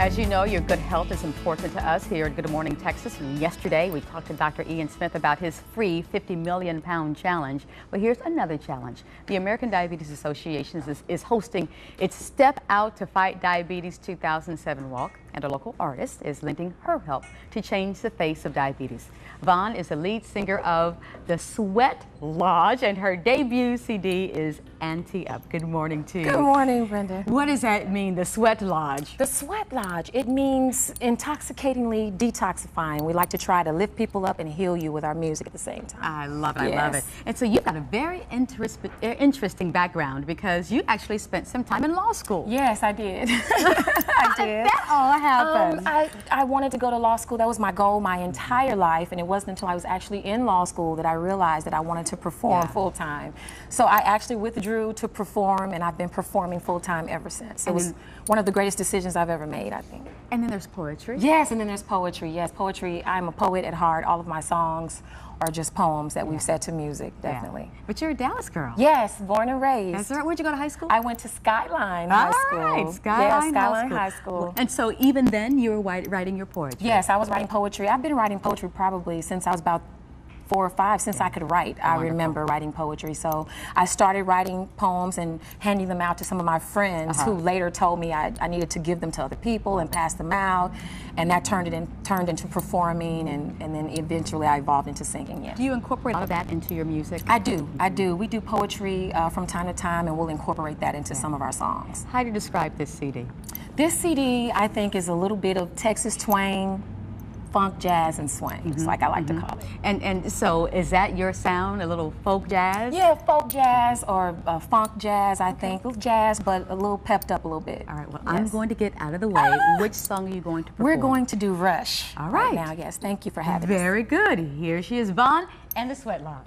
As you know, your good health is important to us here at Good Morning Texas. And yesterday, we talked to Dr. Ian Smith about his free 50 million pound challenge. But here's another challenge. The American Diabetes Association is hosting its Step Out to Fight Diabetes 2007 walk, and a local artist is lending her help to change the face of diabetes. Vaughn is the lead singer of the Sweat Lodge, and her debut CD is Ante Up. Good morning to you. Good morning, Brenda. What does that mean, the Sweat Lodge? The Sweat Lodge, it means intoxicatingly detoxifying. We like to try to lift people up and heal you with our music at the same time. I love it, yes. I love it. And so you've got a very interesting background because you actually spent some time in law school. Yes, I did. I did. That all happened. I wanted to go to law school. That was my goal my entire life, and it wasn't until I was actually in law school that I realized that I wanted to perform full time. So I actually withdrew to perform, and I've been performing full time ever since. It was one of the greatest decisions I've ever made, I think. And then there's poetry. Yes, and then there's poetry. Yes, poetry. I'm a poet at heart. All of my songs are just poems that we've set to music, definitely. Yeah. But you're a Dallas girl. Yes, born and raised. That's right. Where'd you go to high school? I went to Skyline High School. Right, Skyline High School. And so even then you were writing your poetry? Yes, I was writing poetry. I've been writing poetry probably since I was about 4 or 5, since I could write. I remember writing poetry. So I started writing poems and handing them out to some of my friends who later told me I needed to give them to other people and pass them out. And that turned into performing, and then eventually I evolved into singing, yes. Do you incorporate all of that into your music? I do. We do poetry from time to time, and we'll incorporate that into some of our songs. How do you describe this CD? This CD, I think, is a little bit of Texas twang, funk, jazz, and swing. It's like I like to call it. And so is that your sound, a little folk jazz? Yeah, folk jazz or funk jazz, I think. A little jazz, but a little pepped up a little bit. All right, well, I'm going to get out of the way. Which song are you going to perform? We're going to do Rush. All right. Now, yes. Thank you for having us. Very good. Here she is, Vaughn and the Sweat Lodge.